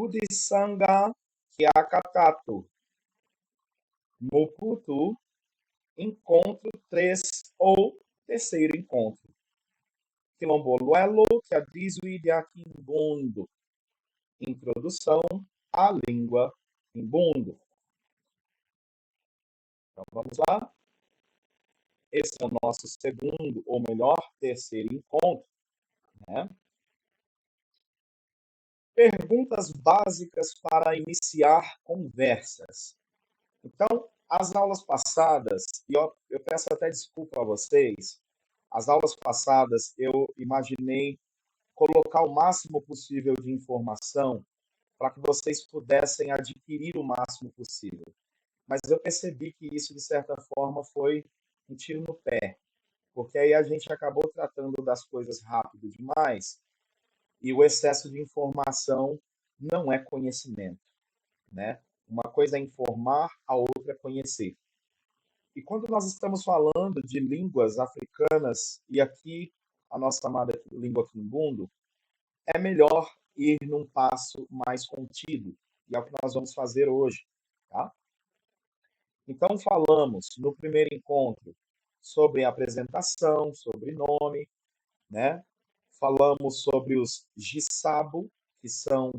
Kudisanga Kiakatatu. Moputu, encontro 3 ou terceiro encontro. Quilombolelo Kiadizui de Aquimbundo. Introdução à língua Quimbundo. Então vamos lá. Esse é o nosso segundo, ou melhor, terceiro encontro, né? Perguntas básicas para iniciar conversas. Então, as aulas passadas, e eu peço até desculpa a vocês, as aulas passadas eu imaginei colocar o máximo possível de informação para que vocês pudessem adquirir o máximo possível. Mas eu percebi que isso, de certa forma, foi um tiro no pé, porque aí a gente acabou tratando das coisas rápido demais e o excesso de informação não é conhecimento, né? Uma coisa é informar, a outra é conhecer. E quando nós estamos falando de línguas africanas, e aqui a nossa amada língua quimbundo, é melhor ir num passo mais contido, e é o que nós vamos fazer hoje, tá? Então, falamos no primeiro encontro sobre apresentação, sobre nome, né? Falamos sobre os gisabo, que são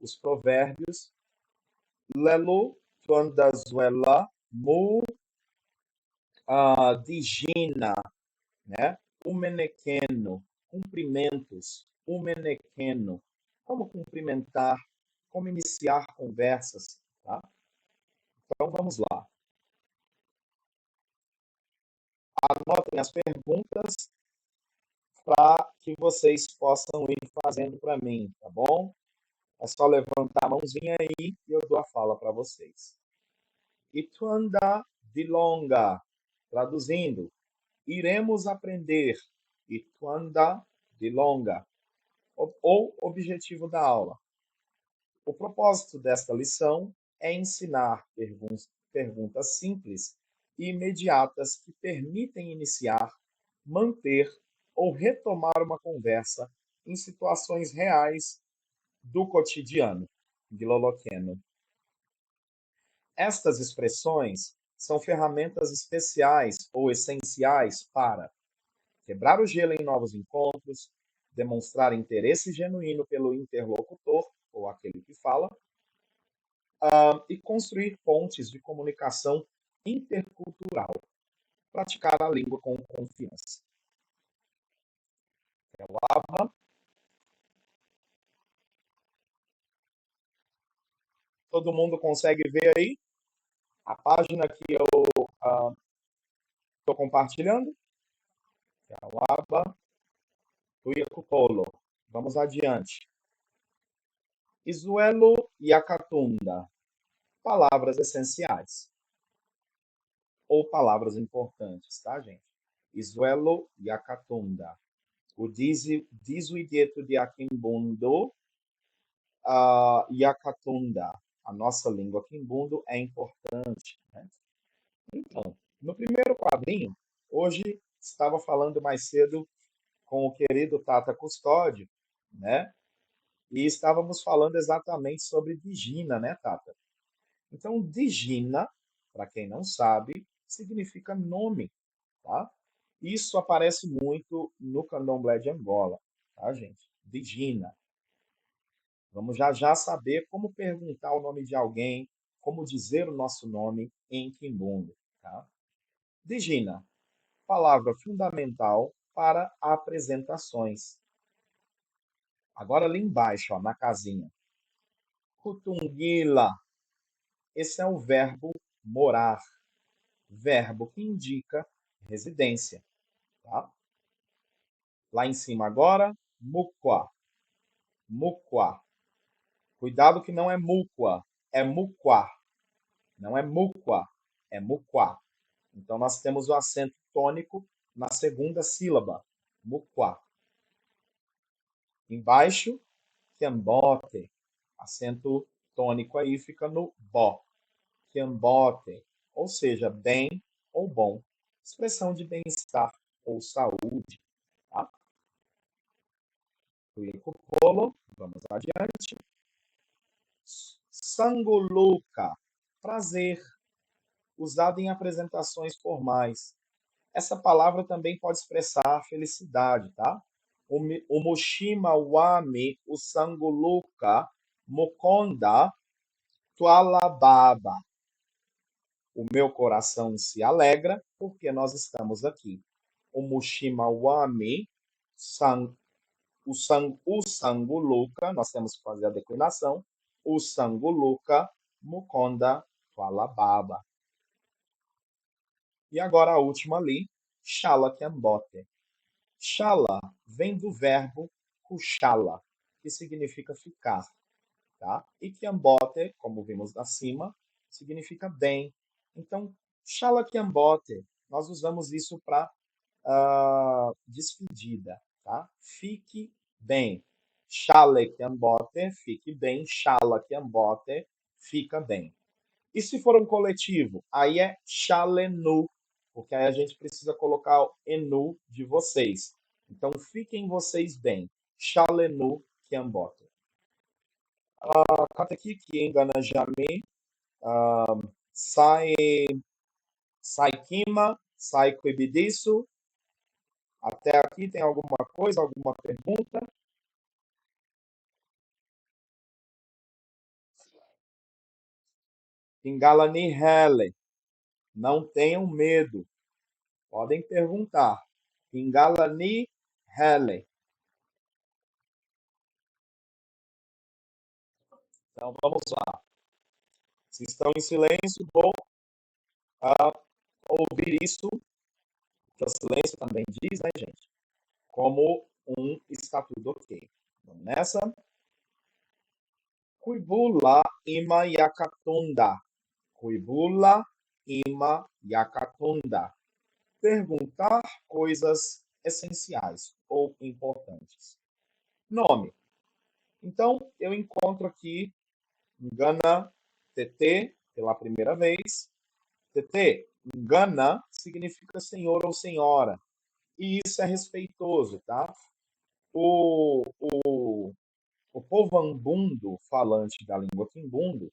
os provérbios. Lelo, Tuandazuela, Mu, Digina, né? Umenequeno, cumprimentos, umenequeno. Como cumprimentar, como iniciar conversas, tá? Então, vamos lá. Anotem as perguntas para que vocês possam ir fazendo para mim, tá bom? É só levantar a mãozinha aí e eu dou a fala para vocês. Ituanda de longa, traduzindo, iremos aprender. Ituanda de longa, ou objetivo da aula. O propósito desta lição é ensinar perguntas simples e imediatas que permitem iniciar, manter ou retomar uma conversa em situações reais do cotidiano. Guiloloqueno. Estas expressões são ferramentas especiais ou essenciais para quebrar o gelo em novos encontros, demonstrar interesse genuíno pelo interlocutor ou aquele que fala, e construir pontes de comunicação intercultural. Praticar a língua com confiança. Todo mundo consegue ver aí a página que eu estou compartilhando? Aba Tuiacupolo. Vamos adiante. Izuelo e Acatunda. Palavras essenciais. Ou palavras importantes, tá, gente? Izuelo e Acatunda. O Dizuidieto de Aquimbundo e Acatunda. A nossa língua quimbundo é importante, né? Então, no primeiro quadrinho, hoje estava falando mais cedo com o querido Tata Custódio, né? E estávamos falando exatamente sobre Digina, né, Tata? Então, Digina, para quem não sabe, significa nome, tá? Isso aparece muito no candomblé de Angola, tá, gente? Digina. Vamos já já saber como perguntar o nome de alguém, como dizer o nosso nome em quimbundo, tá? Digina, palavra fundamental para apresentações. Agora ali embaixo, ó, na casinha. Kutunguila. Esse é o verbo morar, verbo que indica residência, tá? Lá em cima agora, mukwa. Mukwa. Cuidado que não é mukwa, é mukwa. Não é mukwa, é mukwa. Então nós temos o acento tônico na segunda sílaba, mukwa. Embaixo, Kiambote. Acento tônico aí fica no bo. Kiambote. Ou seja, bem ou bom. Expressão de bem-estar ou saúde. Tá? Polo, vamos adiante. Sanguluka, prazer, usado em apresentações formais. Essa palavra também pode expressar felicidade, tá? O Mushima Wami, o Sanguluka, Mukonda, Tualababa. O meu coração se alegra porque nós estamos aqui. O Mushima Wami, o Sanguluka, nós temos que fazer a declinação. O Sanguluka, Mukonda, Tualababa. E agora a última ali, Shala Kiambote. Shala vem do verbo kushala, que significa ficar, tá? E Kiambote, como vimos acima, significa bem. Então, Shala Kiambote, nós usamos isso para despedida, tá? Fique bem. Shale Kiambote, fique bem. Shala Kiambote, fica bem. E se for um coletivo, aí é Shalenu, porque aí a gente precisa colocar o enu de vocês. Então, fiquem vocês bem. Shalenu Kiambote. Kata aqui que engana Jame, sai, sai Kima, sai Kuibidisu. Até aqui tem alguma coisa, alguma pergunta? Pingalani Hele. Não tenham medo. Podem perguntar. Pingalani Hele. Então vamos lá. Se estão em silêncio, vou ouvir isso, que o silêncio também diz, né, gente? Como um está tudo ok. Vamos nessa? Kuibula ima yakatunda. Kuibula ima yakatunda. Perguntar coisas essenciais ou importantes. Nome. Então, eu encontro aqui Ngana TT pela primeira vez. TT, Ngana significa senhor ou senhora. E isso é respeitoso, tá? O povo ambundo, falante da língua quimbundo,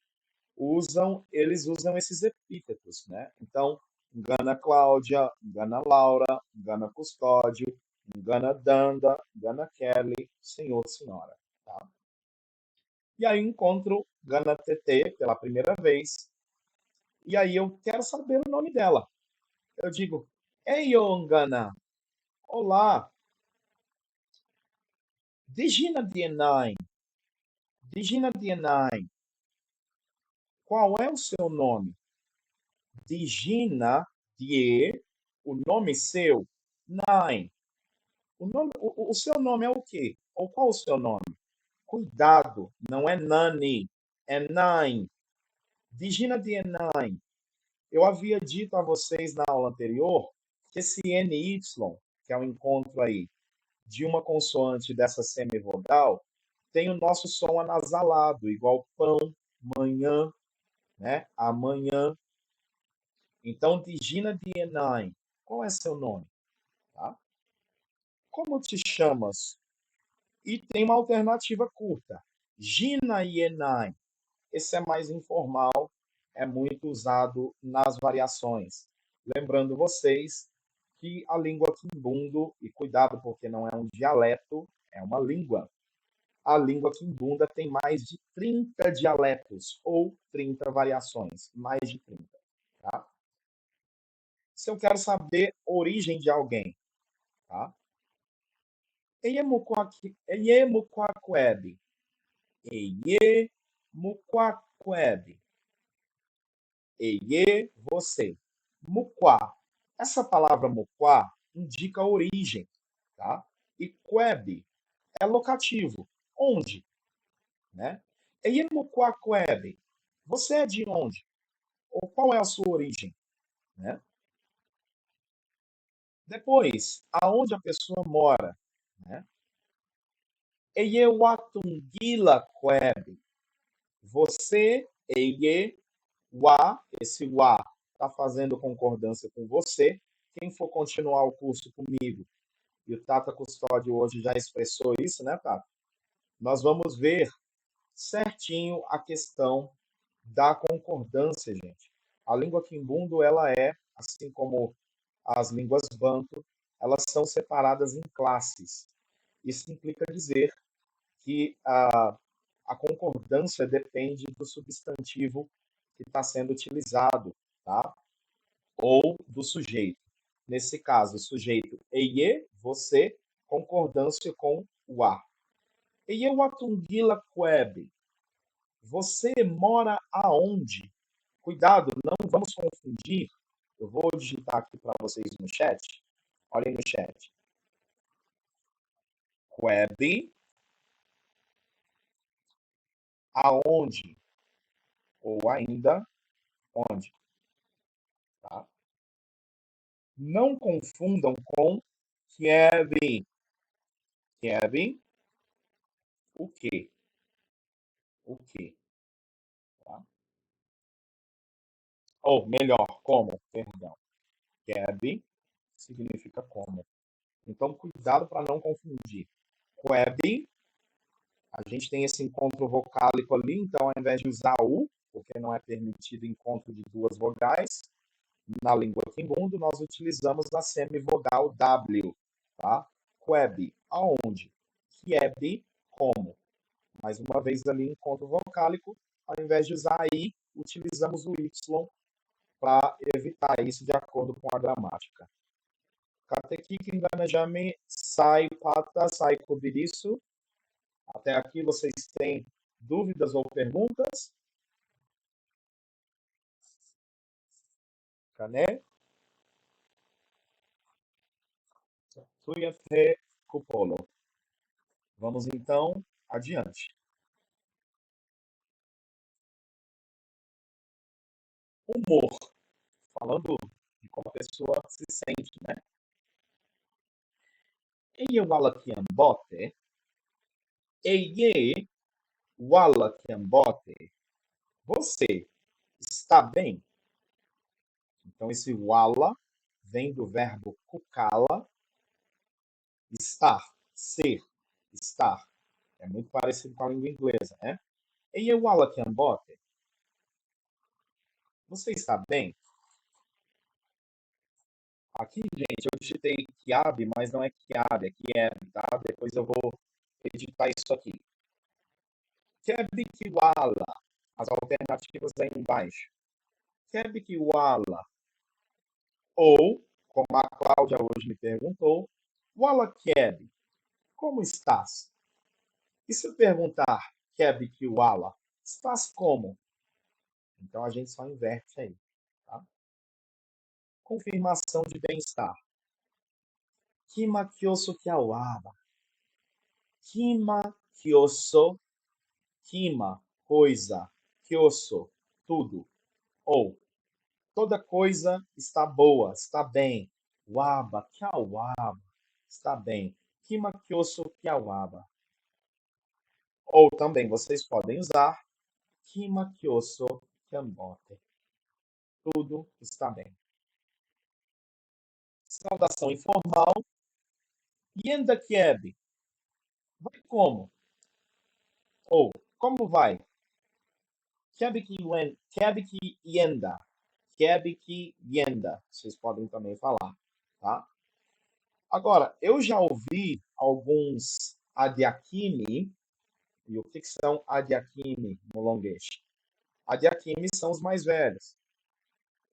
eles usam esses epítetos, né? Então, Ngana Cláudia, Ngana Laura, Ngana Custódio, Ngana Danda, Ngana Kelly, senhor, senhora, tá? E aí encontro Ngana TT pela primeira vez, e aí eu quero saber o nome dela. Eu digo, Ei, Ngana, olá, Digina Dienai, Digina Dienai, qual é o seu nome? Digina Die, o nome seu, Nine. O seu nome é o quê? Ou qual o seu nome? Cuidado, não é Nani, é Nine. Digina Die Nine. Eu havia dito a vocês na aula anterior que esse NY, que é o encontro aí de uma consoante dessa semivogal, tem o nosso som anasalado, igual pão, manhã, né? Amanhã. Então, Digina Dienai, qual é seu nome? Tá? Como te chamas? E tem uma alternativa curta. Gina Yenai. Esse é mais informal, é muito usado nas variações. Lembrando vocês que a língua quimbundo, e cuidado porque não é um dialeto, é uma língua. A língua quimbunda tem mais de 30 dialetos ou 30 variações, mais de 30. Tá? Se eu quero saber a origem de alguém, tá? Eyemukwakwebe. Eyemukwakwebe. Eye, você. Mukwá. Essa palavra mukwá indica origem, tá? E kwebe é locativo. Onde? Né? Eyemukwakwebe. Você é de onde? Ou qual é a sua origem? Né? Depois, aonde a pessoa mora? Né? Eyewatungila kwebe. Você, eye, wa, esse wa está fazendo concordância com você. Quem for continuar o curso comigo, e o Tata Custódio hoje já expressou isso, né, Tata? Nós vamos ver certinho a questão da concordância, gente. A língua quimbundo, ela é, assim como as línguas banto, elas são separadas em classes. Isso implica dizer que a concordância depende do substantivo que está sendo utilizado, tá? Ou do sujeito. Nesse caso, o sujeito eye, você, concordância com o a. Eye watungila kwebe. Você mora aonde? Cuidado, não vamos confundir. Eu vou digitar aqui para vocês no chat. Olhem no chat. Kwebe, aonde? Ou ainda, onde? Tá? Não confundam com Kevin. Kevin, o quê? O quê? Tá? Ou melhor, como? Perdão. Kevin significa como. Então, cuidado para não confundir. Kevin, a gente tem esse encontro vocálico ali, então ao invés de usar U, porque não é permitido encontro de duas vogais, na língua quimbundo nós utilizamos a semivogal W, tá? Queb, aonde? Kieb, como? Mais uma vez ali, encontro vocálico, ao invés de usar I, utilizamos o Y para evitar isso de acordo com a gramática. Kateki Kinganajame sai pata sai kubirisu. Até aqui vocês têm dúvidas ou perguntas? Cané? Tuyafe Kupolo. Vamos então adiante. Humor. Falando de como a pessoa se sente, né? Eye wala kiambote. Eye wala kiambote. Você está bem? Então, esse wala vem do verbo kukala, estar, ser, estar. É muito parecido com a língua inglesa, né? Eye wala kiambote. Você está bem? Aqui, gente, eu digitei Kiabe, mas não é Kiabe, é Kiev, tá? Depois eu vou editar isso aqui. Keb Kiwala. As alternativas aí embaixo. Keb Kiwala. Ou, como a Cláudia hoje me perguntou, Wala Keb, como estás? E se eu perguntar Keb Kiwala, estás como? Então a gente só inverte aí, tá? Confirmação de bem-estar. Kima Kyoso Kiawaba. Kima Kyoso. Kima, coisa. Kyoso, tudo. Ou toda coisa está boa, está bem. Waba, kiawaba, está bem. Kima kyoso kiawaba. Ou também vocês podem usar Kima kyoso kiambote. Tudo está bem. Saudação informal. Yenda kiebe. Vai como? Ou como vai? Kiebe ki yenda. Kiebe ki yenda. Vocês podem também falar, tá? Agora, eu já ouvi alguns adiakimi. E o que são adiakimi no longuês? Adiakimi são os mais velhos.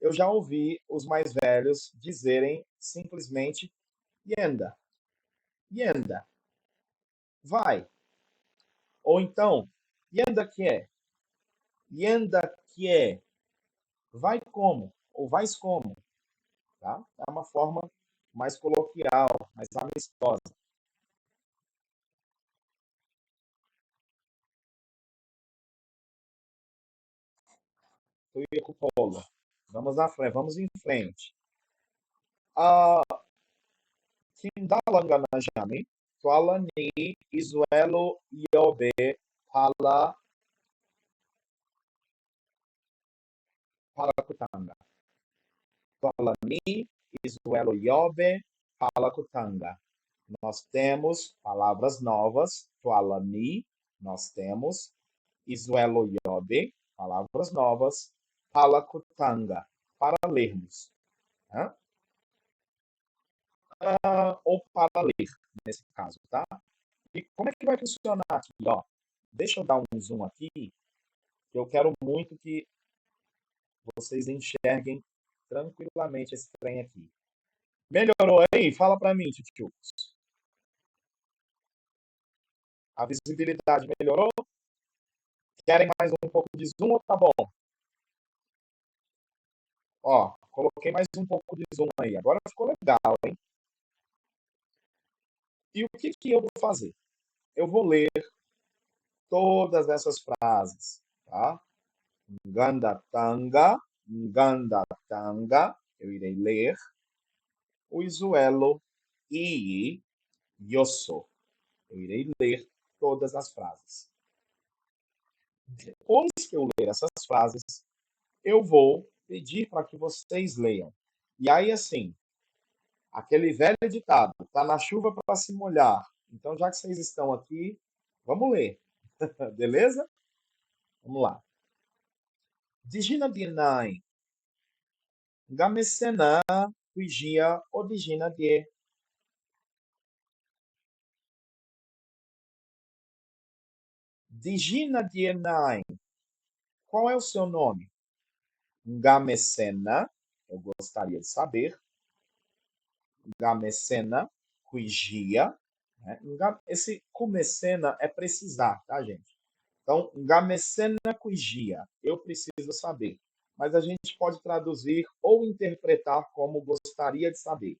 Eu já ouvi os mais velhos dizerem simplesmente yenda, yenda, vai. Ou então, yenda que é, vai como, ou vais como, tá? É uma forma mais coloquial, mais amistosa. Vamos na frente, vamos em frente. Kindalanganajami, Twalani, Isuelo, Iobe, Pala, Palakutanga. Twalani, Isuelo, Iobe, Palakutanga. Nós temos palavras novas, Twalani, nós temos, Isuelo Yobe, palavras novas, Palakutanga, para lermos, né? Ou para ler, nesse caso, tá? E como é que vai funcionar aqui, ó? Deixa eu dar um zoom aqui, que eu quero muito que vocês enxerguem tranquilamente esse trem aqui. Melhorou aí? Fala para mim, tio. A visibilidade melhorou? Querem mais um pouco de zoom ou tá bom? Ó, coloquei mais um pouco de zoom aí. Agora ficou legal, hein? E o que que eu vou fazer? Eu vou ler todas essas frases, tá? Nganda tanga, eu irei ler. O Isuelo e Yosso, eu irei ler todas as frases. Depois que eu ler essas frases, eu vou pedir para que vocês leiam. E aí, assim, aquele velho ditado, tá na chuva para se molhar. Então, já que vocês estão aqui, vamos ler, beleza? Vamos lá. Digina dinai, gamesena, vigia, odigina die. Digina dienai, qual é o seu nome? Gamesena, eu gostaria de saber. Gamesena, vigia, né? Esse comecena é precisar, tá, gente? Então, gamesena cuigia, eu preciso saber. Mas a gente pode traduzir ou interpretar como gostaria de saber.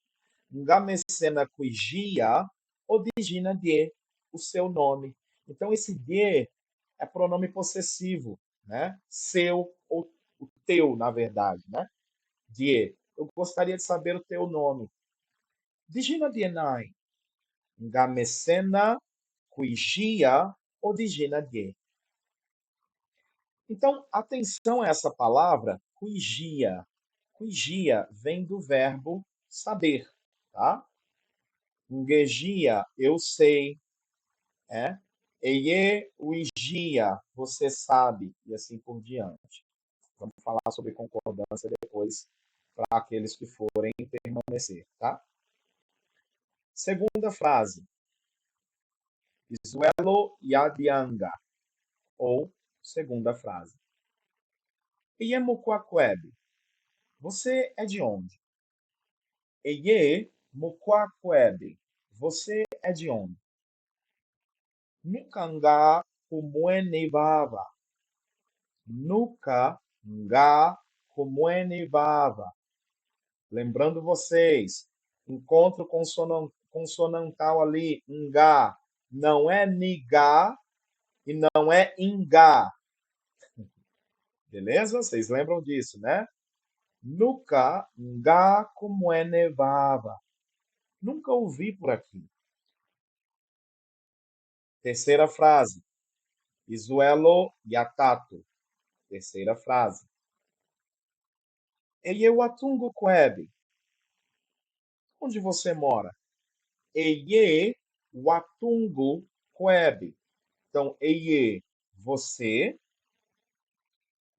Gamesena cuigia, odigina de, o seu nome. Então, esse de é pronome possessivo, né? Seu ou o teu, na verdade, né? De, eu gostaria de saber o teu nome. Digina dienai, gamesena cuigia, odigina de. Então, atenção a essa palavra, cuigia. Cuigia vem do verbo saber, tá? Ngegia, eu sei, é? Eye, uigia, você sabe, e assim por diante. Vamos falar sobre concordância depois para aqueles que forem permanecer, tá? Segunda frase, Isuelo Yadianga, ou segunda frase. Iemuquaquebe, você é de onde? Eye Mukwakwebe, você é de onde? Nukanga Kumwenevava, Nuka Nga Kumwenevava. Lembrando vocês, encontro consonantal ali, Nga, não é Niga e não é Ingá. Beleza? Vocês lembram disso, né? Nuka Nga Kumwenevava. Nunca ouvi por aqui. Terceira frase. Isuelo Yatato. Terceira frase. Eye Watungo Kwebe. Onde você mora? Eye Watungo Kwebe. Então, Eye, você.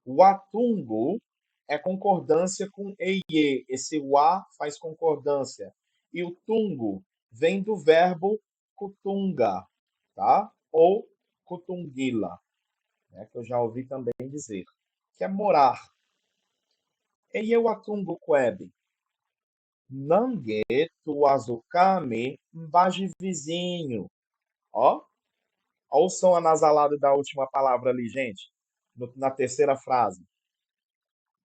Watungo é concordância com Eye. Esse Wa faz concordância. E o Tungo vem do verbo kutunga, tá? Ou kutungila, né? Que eu já ouvi também dizer, que é morar. Eye Watungo Kwebe. Nangue Tuazukami Mbaji vizinho. Ó, ó o som anasalado da última palavra ali, gente. Na terceira frase.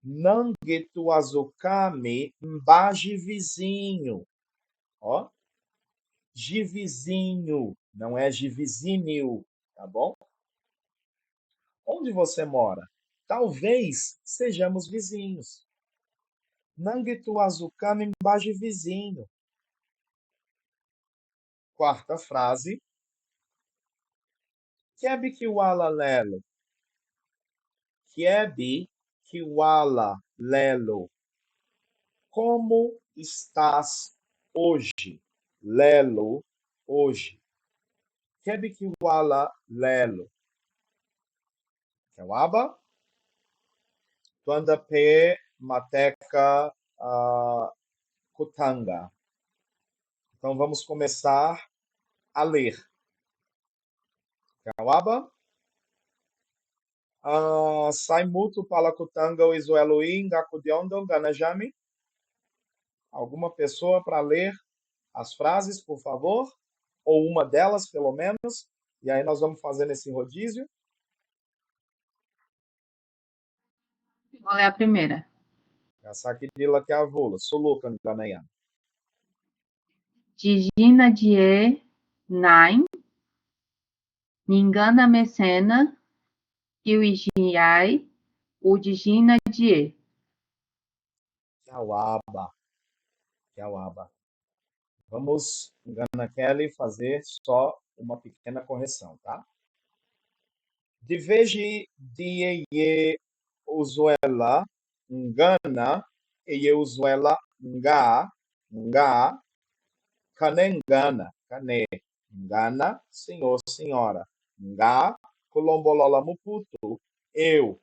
Nangue Tuazukami Mbaji vizinho. Ó, de vizinho, não é de vizinho, tá bom? Onde você mora? Talvez sejamos vizinhos. Nangue Tuazukami Mbaji vizinho. Quarta frase. Kebi Kiwala Lelo. Kiebi Kiwala Lelo. Como estás hoje? Lelo, hoje. Kiebi Kiwala Lelo. Kawaba. Tuanda pe mateca kutanga. Então vamos começar a ler. Kawaba. Sai mutu palakutanga o izueluí ngakudiondo ganajami. Alguma pessoa para ler as frases, por favor? Ou uma delas, pelo menos. E aí nós vamos fazendo esse rodízio. Vou ler a primeira. Essa aqui de lá que é a vula. Sulukan ganayami. Digina die nine, Ningana mecena, Iuijiai, Udigina die. Kawaba. Kawaba. Vamos, Ngana Kelly, fazer só uma pequena correção, tá? De vez de ye usuela ngana e usuela nga kanengana kane ngana senhor senhora nga kulombolola muputu eu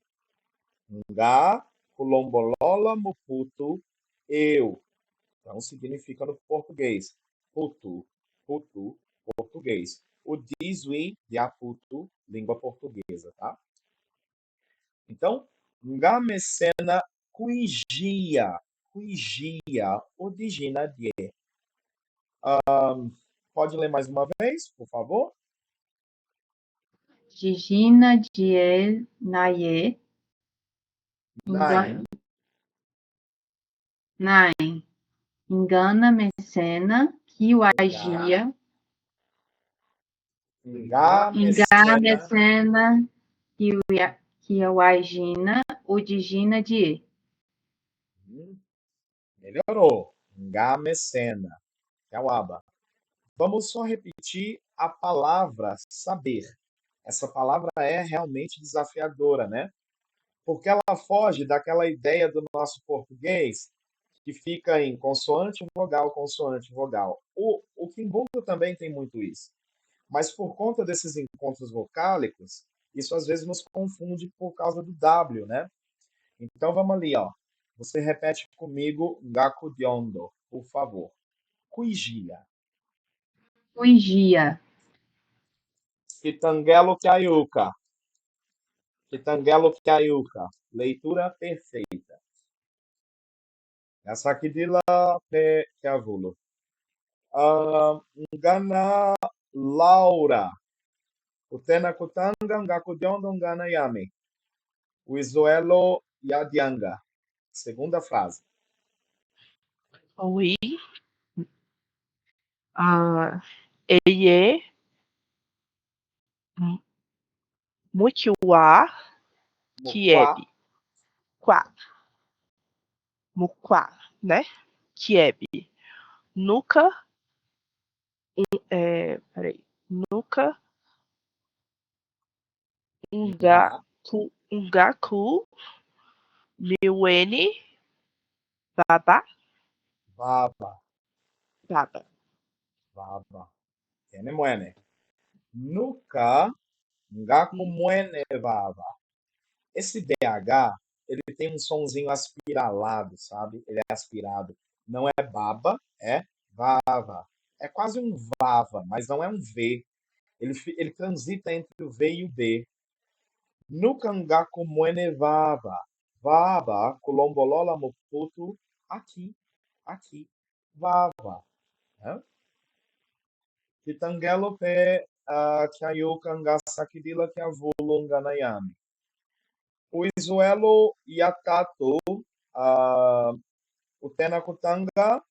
nga kulombolola muputu eu. Então, significa no português. Putu, putu, português. O dizui de aputu, língua portuguesa, tá? Então, ngamecena cuigia, cuigia, odigina de. Pode ler mais uma vez, por favor? Digina die naie, Nine. Nine. Engana mecena, Kiwagia. Ingá mecena, Kiwagina, Udigina die. Melhorou. Ngamecena. Kawaba. Vamos só repetir a palavra saber. Essa palavra é realmente desafiadora, né? Porque ela foge daquela ideia do nosso português que fica em consoante, vogal. O Quimbundo também tem muito isso. Mas por conta desses encontros vocálicos, isso às vezes nos confunde por causa do W, né? Então vamos ali, ó. Você repete comigo Gakudyondo, por favor. Cuigia. Uigia. Kitangelo Kyayuka. Kitangelo Kyayuka. Leitura perfeita. Essa aqui de lá é Kyavulo. Ngana Laura. Utena Kutanga Ngakudyondo Ngana Yami. O Izuelo Yadianga. Segunda frase. Oui. Eye. Mukiwa. Kieb. Qua. Mukwa, né? Kieb. Nuca. Peraí. Nuca. Ungaku. Miweni. Baba. Baba. Baba. Baba. Tiene muene. Nuca Ngaku muene baba. Esse BH, ele tem um sonzinho aspiralado, sabe? Ele é aspirado. Não é baba, é vava. É quase um vava, mas não é um V. Ele transita entre o V e o B. Nukangaku muene vava. Vava, kulombolola muputu, aqui, aqui, vava. Né? Kitangelo pe Kyayuka Sakidila Kyavulunga Nayami. O Izuelo Yatato, o Tenakutanga,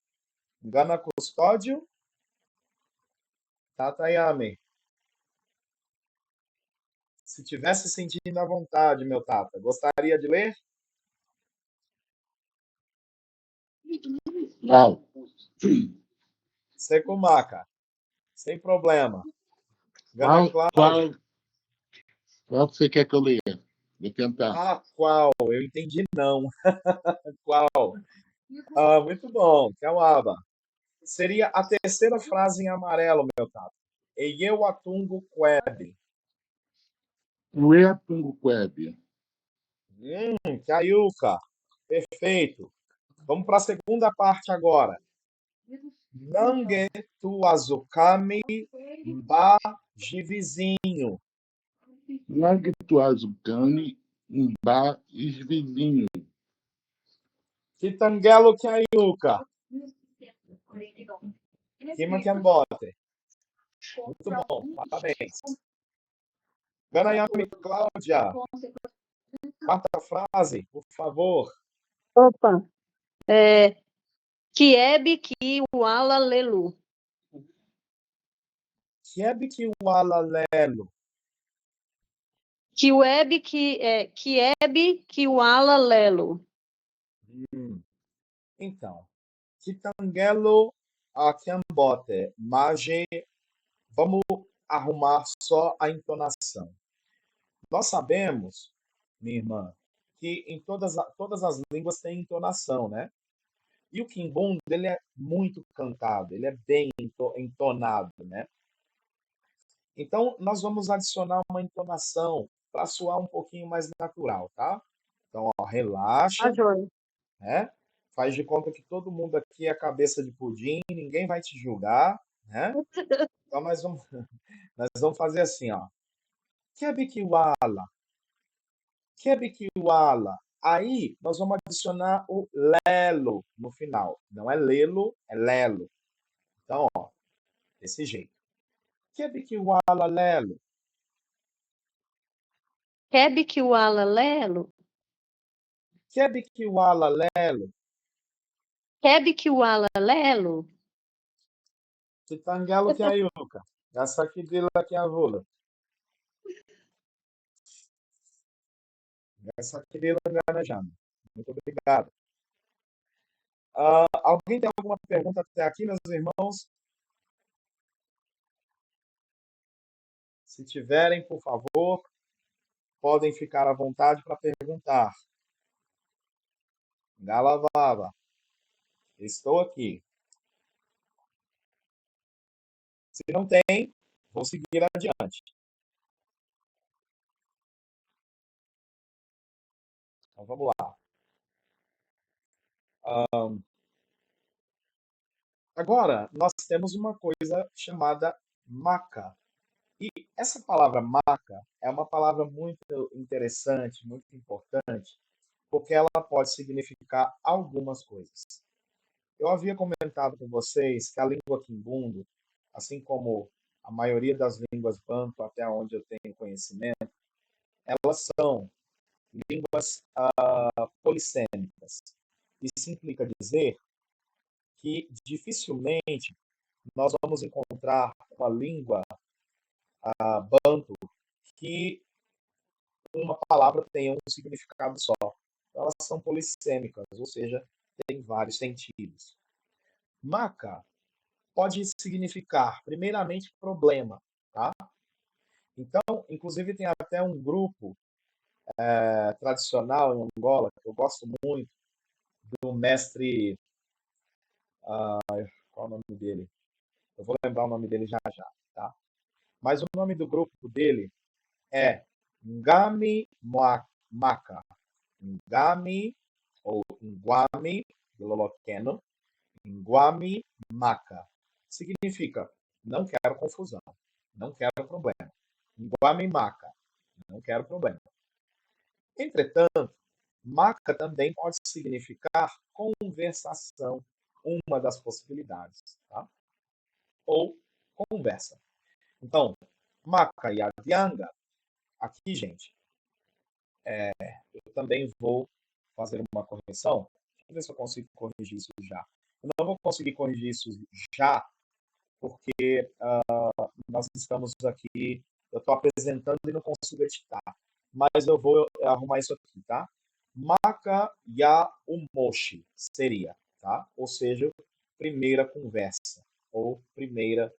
Gana Custódio, Tatayami. Se tivesse sentindo à vontade, meu Tata, gostaria de ler? Não. Secumaka, sem problema. Gana Cláudio. Qual que você quer que eu leia? Vou tentar. Qual? Eu entendi não. Qual? Muito bom, Kawaba. Seria a terceira frase em amarelo, meu Tata. Eyeu Atungo Quebe. Ué, Punguquebe. Caiuca. Perfeito. Vamos para a segunda parte agora. Nangue tu azukami mba vizinho. Largue tuas cane, emba e vizinho. Kitangelo Caiuca. Kima Kiambote. Muito bom. Parabéns. Ganayami Cláudia. Quarta frase, por favor. Opa. Kiebe Kiwala Lelu. Kiebikiwalalelo. Kiebe Kiwala Lelu. Então, Kitangelo Kiambote. Mage, vamos arrumar só a entonação. Nós sabemos, minha irmã, que em todas as línguas tem entonação, né? E o Kimbundu, ele é muito cantado, ele é bem entonado, né? Então, nós vamos adicionar uma entonação para soar um pouquinho mais natural, tá? Então, ó, relaxa, Joia. né? Faz de conta que todo mundo aqui é cabeça de pudim, ninguém vai te julgar, né? Então, nós vamos fazer assim, ó. Kebikiwala, Kebikiwala. Aí, nós vamos adicionar o lelo no final. Não é lelo, é lelo. Então, ó, desse jeito. Kebikiwala lelo. Kiebe Kiwala Lelu. Kebikiwala lelo. Kiebe Kiwala Lelu. Kitangelo Kiayuka. Essa aqui dele aqui é a Vula. Essa aqui dele é Jana. Muito obrigado. Alguém tem alguma pergunta até aqui, meus irmãos? Se tiverem, por favor, podem ficar à vontade para perguntar. Galavava. Estou aqui. Se não tem, vou seguir adiante. Então vamos lá. Agora, nós temos uma coisa chamada maca. E essa palavra maca é uma palavra muito interessante, muito importante, porque ela pode significar algumas coisas. Eu havia comentado com vocês que a língua Kimbundu, assim como a maioria das línguas Banto, até onde eu tenho conhecimento, elas são línguas polissêmicas. Isso implica dizer que dificilmente nós vamos encontrar uma língua Banto que uma palavra tenha um significado só. Elas são polissêmicas, ou seja, tem vários sentidos. Maca pode significar, primeiramente, problema, tá? Então, inclusive, tem até um grupo tradicional em Angola, que eu gosto muito, do mestre. Qual é o nome dele? Eu vou lembrar o nome dele já já, tá? Mas o nome do grupo dele é Ngami Maka. Ngami, ou Ngwami, Lolokeno, Ngwami Maka. Significa, não quero confusão, não quero problema. Ngwami Maka, não quero problema. Entretanto, Maka também pode significar conversação, uma das possibilidades, tá? Ou conversa. Então, Maka e Adianga, aqui, gente, eu também vou fazer uma correção. Deixa eu ver se eu consigo corrigir isso já. Eu não vou conseguir corrigir isso já, porque nós estamos aqui, eu estou apresentando e não consigo editar. Mas eu vou arrumar isso aqui, tá? Maka ya umoshi seria, tá? Ou seja, primeira conversa, ou primeiro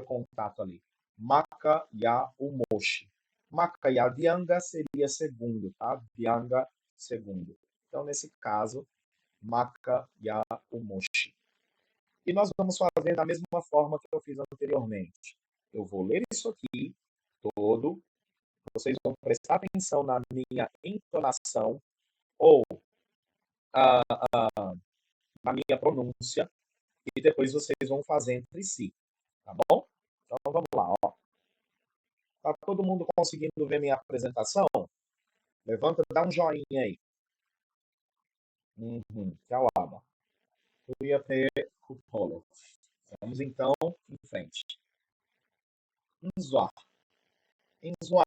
contato ali. Maka ya umoshi. Maka ya dianga seria segundo, tá? Dianga, segundo. Então, nesse caso, Maka ya umoshi. E nós vamos fazer da mesma forma que eu fiz anteriormente. Eu vou ler isso aqui todo, Vocês vão prestar atenção na minha entonação ou ah, na minha pronúncia e depois vocês vão fazer entre si, tá bom? Então vamos lá, ó. Tá todo mundo conseguindo ver minha apresentação? Levanta, dá um joinha aí. Calma. Cuia Kupolo. Vamos então em frente. Nzwa. Nzwa,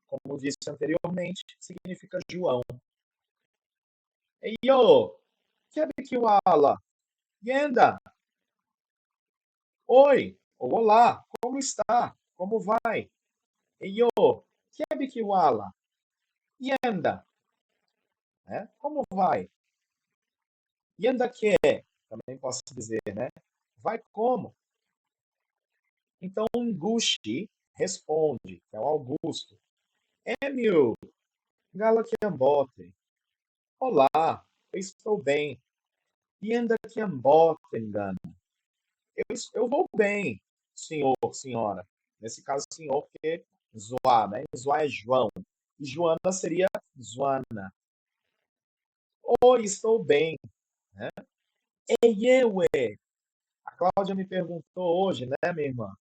como disse anteriormente, significa João. Eyo, Kebikiwala. Yenda. Oi, ou olá, como está? Como vai? Eyo, Kebikiwala. Yenda. Como vai? Yenda que? Também posso dizer, né? Vai como? Então, o Ngushi responde, que é o Augusto. Emil, Galaquiambote. Olá, eu estou bem. Yenda Kiambote, engano. Eu vou bem, senhor, senhora. Nesse caso, senhor, porque Zoá, né? Zoá é João. E Joana seria Zoana. Oi, estou bem. Né? Eiewe. A Cláudia me perguntou hoje, né, minha irmã?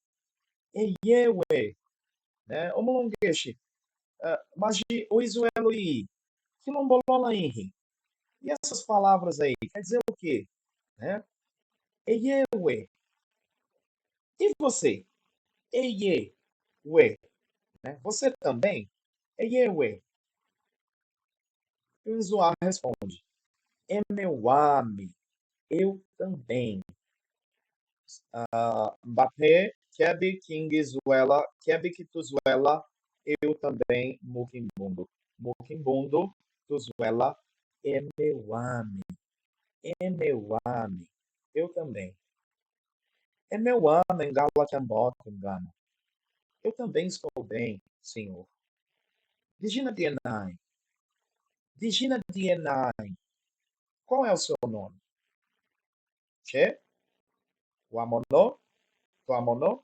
Eiewe. Né? Omolongueshi. Mas de Oizuelo e Quilombola Henry. E essas palavras aí, quer dizer o quê? Né? Eiewe. E você? Eiewe. Né? Você também? Eiewe. E o Izuá responde. Emeuame. Eu também. Mbappé, Kebi Kingizuela, Kebi Kituzuela, eu também, Mukimbundo. Mukimbundo, Tuzuela, Emeuame. Emeuame. Eu também. Emeuame, Ngala Kiambota, engano. Eu também estou bem, senhor. Digina Dienai. Digina Dienai. Qual é o seu nome? Che? Wamono? Tuamono?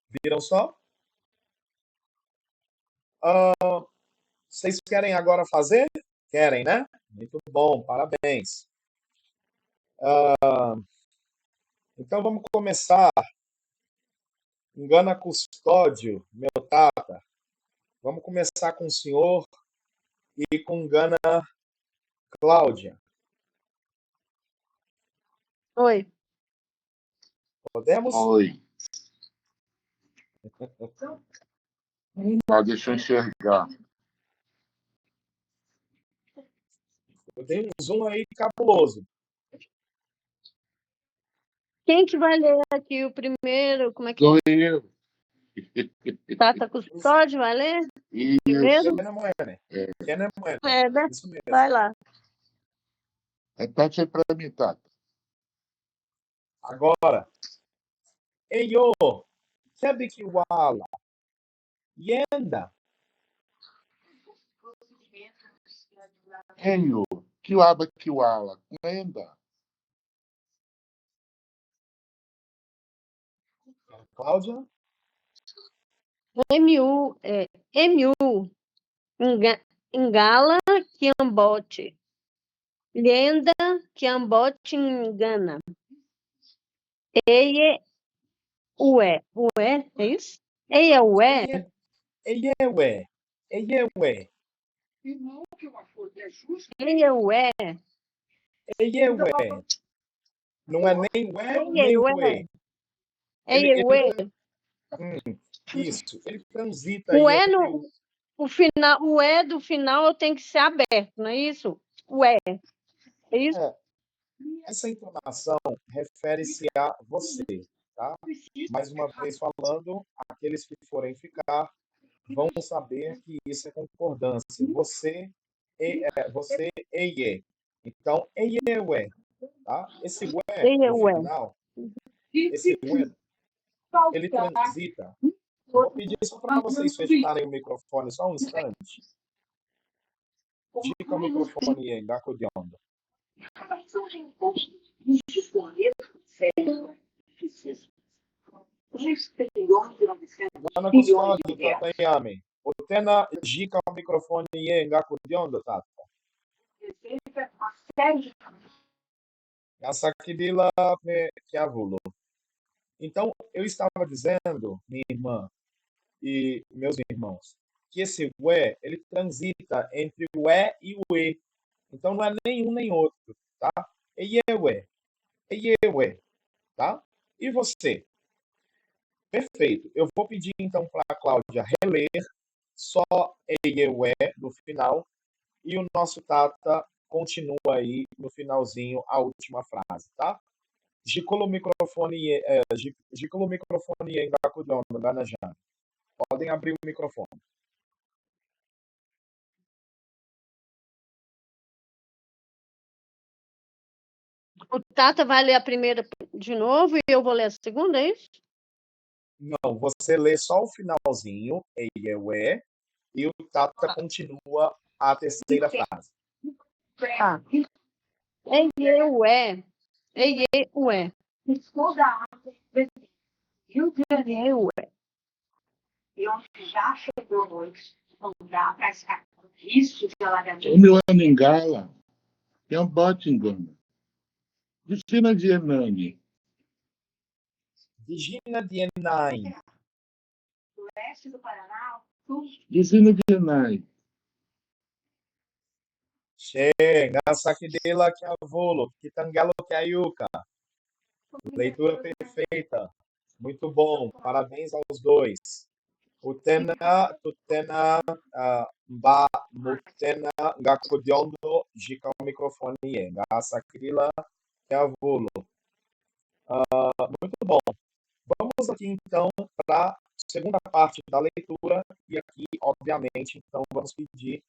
Viram só? Vocês querem agora fazer? Querem, né? Muito bom, parabéns. Então vamos começar. Engana Custódio, meu tata. Vamos começar com o senhor e com Engana Cláudia. Oi. Podemos? Oi. Deixa eu enxergar. Eu tenho um zoom aí cabuloso. Quem que vai ler aqui o primeiro? Como é que Sou eu. Tata Custódio vai ler? Isso. Primeiro? Kenemuene. Né? Isso mesmo. Vai lá. Repete aí pra mim, Tata. Agora. Eyo, Kebikiwala. Yenda. Enyo, Kiwaba Kiwala, Kwenda. Cláudia. MU. Engala, Kiambote. Lenda, Kiambote, engana. Eie, ué. Ué, é isso? Eie, ué. Eiewe. Eiewe. Eie, ué. Eiewe. Não é nem ué, Eie, nem ué. ué. Eie, ué. Isso. Ele transita aí Ué, entre no, o final, o é do final tem que ser aberto, não é isso? Ué. É isso? Essa entonação refere-se a você, tá? Mais uma vez falando, aqueles que forem ficar vão saber que isso é concordância. Você e. Então, ué, tá? Esse ué Eie, no ué. final, esse ué, ele transita. Vou pedir só para vocês fecharem o microfone só um instante. Dica o microfone aí, Gaco de onda. Bwana Custódio Tatayami. Utena jika o microfone yenga kudiondo tata. Asakidila Kiavulo. Então, eu estava dizendo, minha irmã e meus irmãos, que esse ué, ele transita entre o é e o e. Então, não é nem um nem outro, tá? Eiewe, eiewe, tá? E você? Perfeito. Eu vou pedir, então, para a Cláudia reler só eiewe no final e o nosso Tata continua aí no finalzinho a última frase, tá? Gicolo microfone, Gicolo microfone em Gakudono, Ganajan. Podem abrir o microfone. O Tata vai ler a primeira de novo e eu vou ler a segunda, é isso? Não, você lê só o finalzinho, eiewe, e o Tata continua a terceira frase. Tá. Eieue. Eieue. Eieue. Já chegou hoje, comprar para isso de alagamento. O meu Aningala é um Botingama. Piscina de Hernani. Vigina Dienai. Do oeste do Paraná, sul. Piscina de Hernani. Chega, Sakidela Kiavolo, Kitangelo Kiayuka. Leitura perfeita. Muito bom. Parabéns aos dois. Utena, tutena, mba, mutena, gakudiondo, jika o microfone yenga. Sakrila Kiavolo. Muito bom. Vamos aqui então para a segunda parte da leitura e aqui, obviamente, então vamos pedir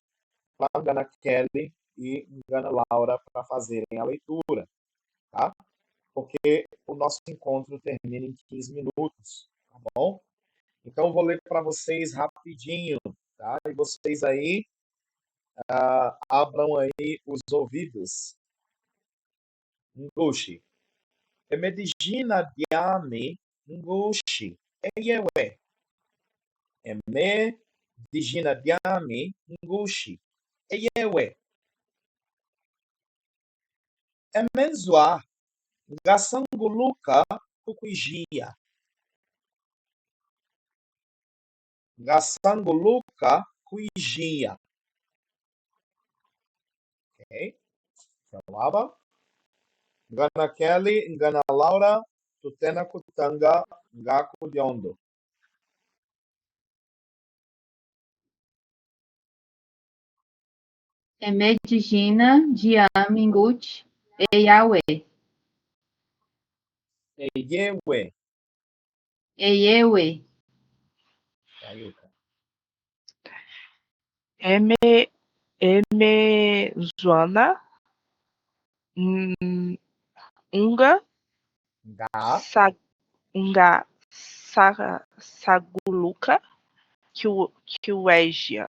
para a Gana Kelly e Gana Laura para fazerem a leitura, tá? Porque o nosso encontro termina em 15 minutos, tá bom? Então eu vou ler para vocês rapidinho, tá? E vocês aí abram aí os ouvidos. Ngushi. Emedijina diame ngushi. Eyewe. Eme dijina diami ngushi. Eyewe. Emenzua gasanguluka kukuijia. Gasanguluka kuijia. Ok? Falava. Ngana Kelly, Ngana Laura, Tutena Kutanga, Ngaku Diondo. Emedigina, Diamingut, Eyawe. Eyewe. Eyewe. Ayuka. Zoana, Unga, Nga. Unga, Saguluca, Kiuégia.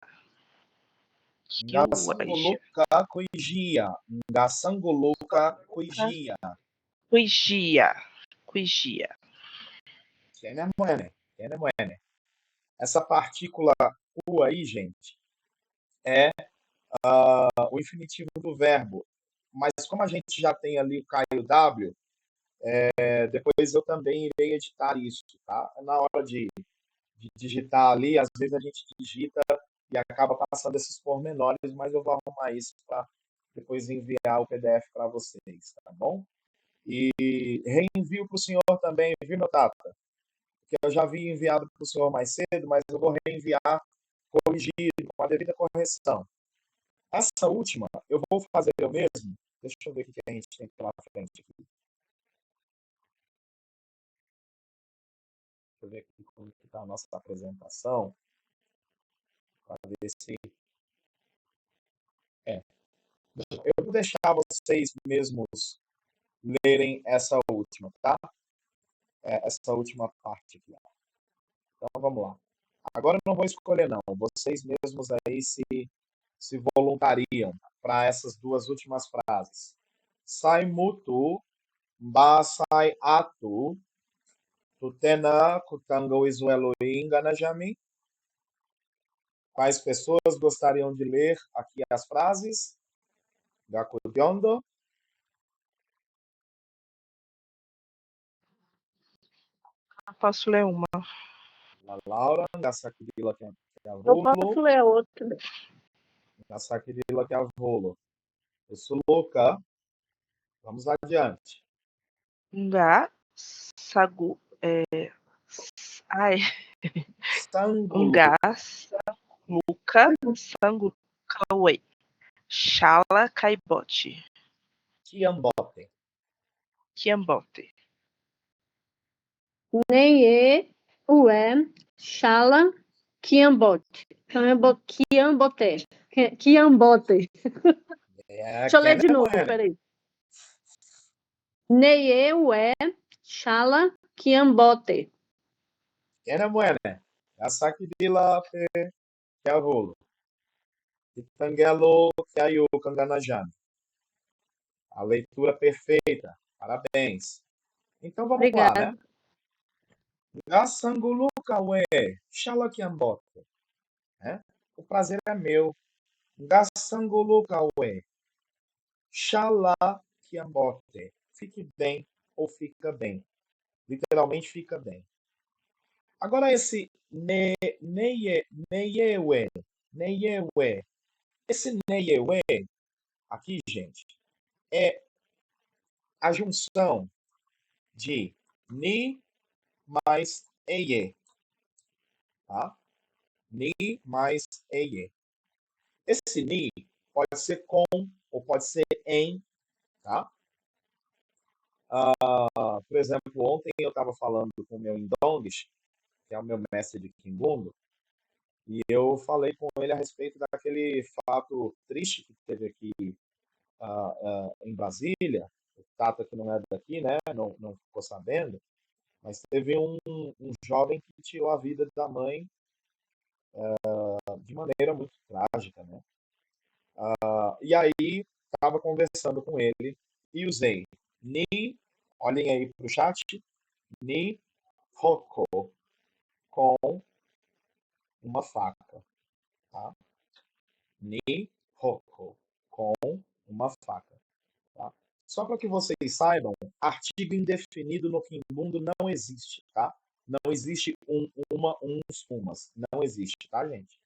Ngasanguluka Kuijia. Ngasanguluka Kuijia. Cuigia. Tiene muene. Essa partícula U aí, gente, é o infinitivo do verbo. Mas como a gente já tem ali o K e o W, depois eu também irei editar isso, tá? Na hora de digitar ali, às vezes a gente digita e acaba passando esses pormenores, mas eu vou arrumar isso para depois enviar o PDF para vocês, tá bom? E reenvio para o senhor também, viu, meu Tata? Que eu já havia enviado para o senhor mais cedo, mas eu vou reenviar corrigido, com a devida correção. Essa última, eu vou fazer eu mesmo. Deixa eu ver o que a gente tem pela frente aqui. Deixa eu ver aqui como está a nossa apresentação. Para ver se. Eu vou deixar vocês mesmos lerem essa última, tá? Essa última parte aqui. Então vamos lá. Agora eu não vou escolher, não. Vocês mesmos aí se voluntariam para essas duas últimas frases. Sai mutu, ba sai atu, Tutena Kutango Izuelo Ingana Jami. Quais pessoas gostariam de ler aqui as frases? Gakudyondo. Posso ler uma. La Laura, Gasakidila Eu Kiavolo, posso ler outro. Gasakidila Kiavolo. Suluka. Vamos adiante. Nga, sagu, ai, Sangulu, nga, luca, sangu, kawe, shala, caibote, Kiambote. kiambote, Neye, ué, Xala, Kiambote. Kiambote. Kiambote. Deixa eu ler de novo, Kenemuene. peraí. Neye, ué, Xala, Kiambote. Kenemuene. Gasakidila Kiavolo. Itangelo Kiayu Kanganajami. A leitura perfeita. Parabéns. Então vamos lá, Obrigada. né? Gasangulu Kawe. Xalakiambote. Né? O prazer é meu. Gasangulu Kawe. Xalakiambote. Fique bem ou fica bem. Literalmente fica bem. Agora esse neyewe. Esse neyewe aqui, gente, é a junção de ni mais eye, tá? Ni mais eye. Esse ni pode ser com ou pode ser em, tá? Por exemplo, ontem eu estava falando com o meu Indongues, que é o meu mestre de Kimbundo, e eu falei com ele a respeito daquele fato triste que teve aqui em Brasília. O Tata, que não é daqui, né, não ficou sabendo, mas teve um jovem que tirou a vida da mãe de maneira muito trágica, né? E aí, estava conversando com ele e usei ni, olhem aí para o chat, ni hoko, com uma faca, tá? Ni hoko, com uma faca, tá? Só para que vocês saibam, artigo indefinido no Kimbundo não existe, tá? Não existe uns, umas. Não existe, tá, gente?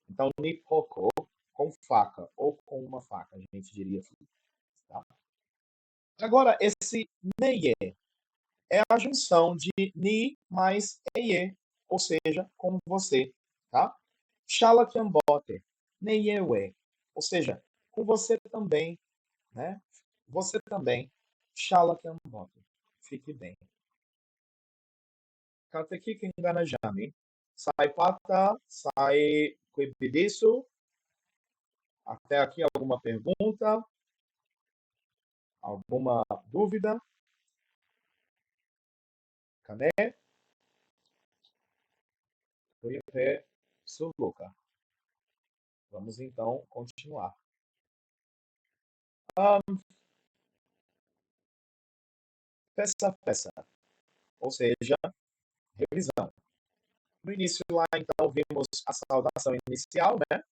Então, ni hoko, com faca ou com uma faca, a gente diria aqui, tá? Agora, esse neye é a junção de ni mais eye, ou seja, com você, tá? Shala kiambote, neyewe, ou seja, com você também, né? Você também, shala kiambote, fique bem. Kateki kinganajami, sai pata, sai kuibidisu. Até aqui alguma pergunta? Alguma dúvida? Kane? Kuipe suluka. Vamos então continuar. Peça, ou seja, revisão. No início lá, então, vimos a saudação inicial, né?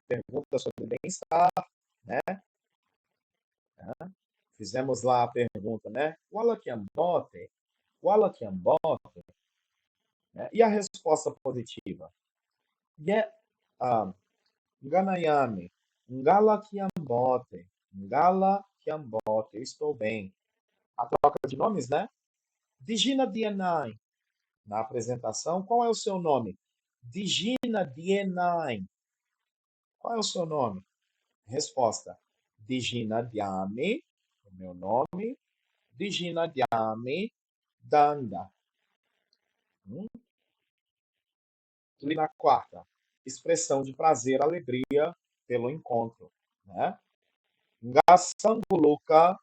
Pergunta sobre bem-estar, né? Fizemos lá a pergunta, né? Wala kiambote, né? E a resposta positiva? Nganayame, ngala kiambote, eu estou bem. A troca de nomes, né? Digina Dienai, na apresentação, qual é o seu nome? Digina Dienai. Qual é o seu nome? Resposta: Digina Diame, o meu nome. Digina Diame Danda. E na quarta, expressão de prazer, alegria pelo encontro, né? Ngasanguluka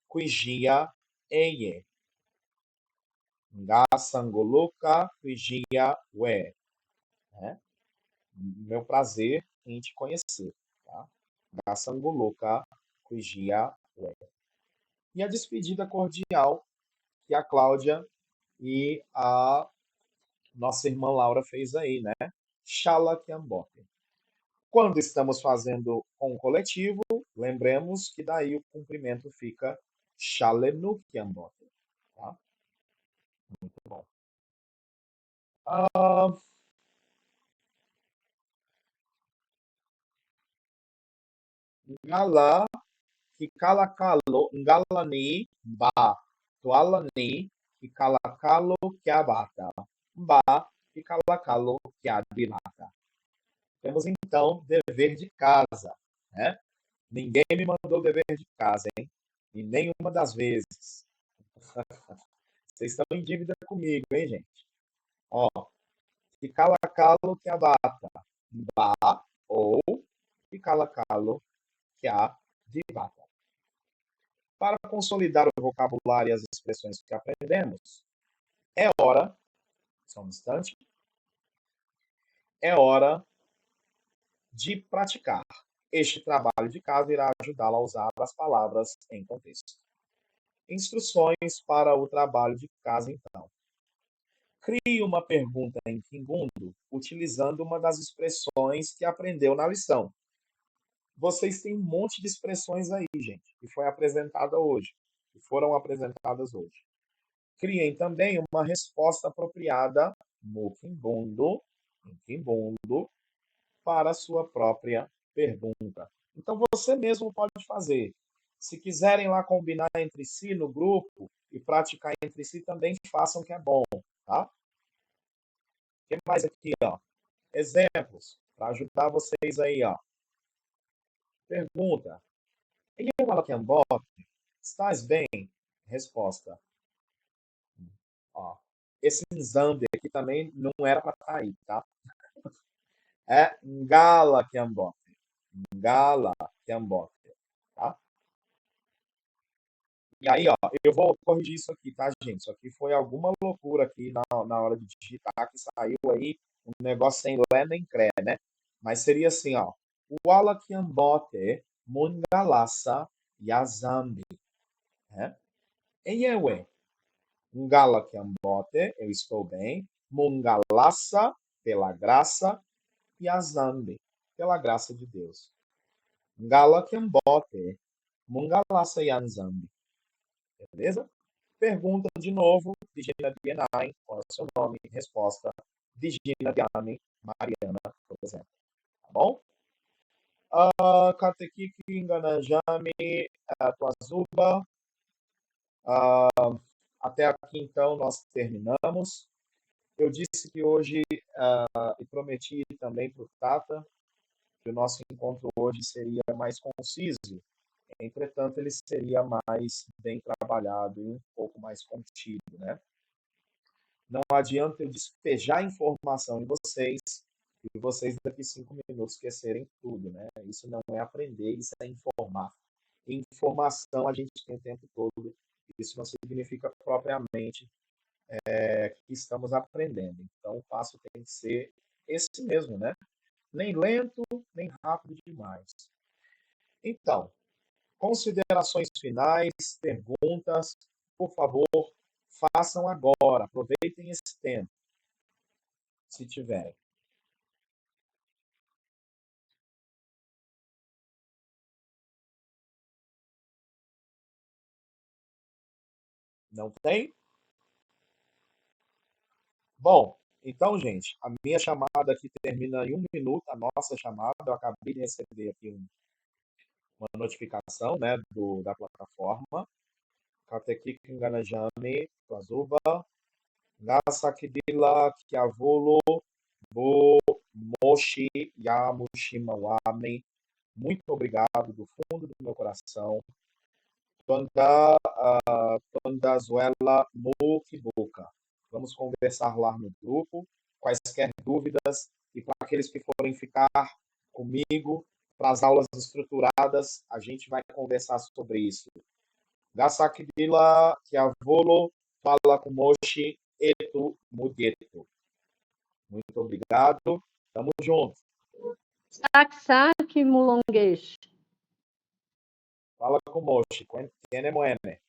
Kuijia Eye. Ngasanguluka Kuijia We. Né? Meu prazer em te conhecer. Tá? Ngasanguluka Kuijia We. E a despedida cordial que a Cláudia e a nossa irmã Laura fez aí, né? Shala Kiambote. Quando estamos fazendo com o coletivo, lembremos que daí o cumprimento fica Shalenu Kiambote. Tá? Muito bom. Ngala Kikalakalo Ngalani Ba Tualani Kikalakalo Kiabata Ba Kikalakalo Kiadilata. Temos então dever de casa, né? Ninguém me mandou dever de casa, hein? E nenhuma das vezes. Vocês estão em dívida comigo, hein, gente? Ó, Kikalakalo Kiabata Ba ou Kikalakalo Kiadilata. Para consolidar o vocabulário e as expressões que aprendemos, é hora, só um instante, é hora de praticar. Este trabalho de casa irá ajudá-la a usar as palavras em contexto. Instruções para o trabalho de casa, então. Crie uma pergunta em Kimbundu utilizando uma das expressões que aprendeu na lição. Vocês têm um monte de expressões aí, gente, que foi apresentada hoje, que foram apresentadas hoje. Criem também uma resposta apropriada no Kimbundu, em Kimbundu, para a sua própria pergunta. Então, você mesmo pode fazer. Se quiserem lá combinar entre si no grupo e praticar entre si, também façam, que é bom, tá? O que mais aqui, ó? Exemplos, para ajudar vocês aí, ó. Pergunta. Estás bem? Resposta. Ó, esse Nzambi aqui também não era para estar aí, tá? É Ngala Kiambote. Ngala Kiambote, tá? E aí, ó, eu vou corrigir isso aqui, tá, gente? Isso aqui foi alguma loucura aqui na hora de digitar, que saiu aí um negócio sem lé nem cré, né? Mas seria assim, ó. Wala Kiambote Mungalasa Yazambi. Né? Eyewe. Ngala Kiambote, eu estou bem. Mungalasa, pela graça. Yazambi, pela graça de Deus. Ngala Kiambote Mungalasa Yazambi. Beleza? Pergunta de novo, Digina Bienai, qual é o seu nome? Resposta, Digina Bienai, Mariana, por exemplo. Tá bom? Katekiki Nganajame Tuazuba. Até aqui, então, nós terminamos. Eu disse que hoje, e prometi também para o Tata, que o nosso encontro hoje seria mais conciso. Entretanto, ele seria mais bem trabalhado e um pouco mais contido, né? Não adianta eu despejar informação em vocês e vocês daqui 5 minutos esquecerem tudo, né? Isso não é aprender, isso é informar. Informação a gente tem o tempo todo. Isso não significa propriamente que estamos aprendendo. Então, o passo tem que ser esse mesmo, né? Nem lento, nem rápido demais. Então, considerações finais, perguntas, por favor, façam agora. Aproveitem esse tempo, se tiverem. Não tem? Bom, então, gente, a minha chamada aqui termina em 1 minuto, a nossa chamada. Eu acabei de receber aqui uma notificação, né, da plataforma. Katekiki Nganajame Tuazuba. Ngasakidila Kiavolo Bo Moshi Yamushima Wame. Muito obrigado do fundo do meu coração. Tondazuela Mukibuka. Vamos conversar lá no grupo. Quaisquer dúvidas, e para aqueles que forem ficar comigo para as aulas estruturadas, a gente vai conversar sobre isso. Gasakidila Kiavolo Fala com Moshi Etu Mudieto. Muito obrigado. Tamo junto. Saque mulonguês. Fala com Moshi. Tiene muene.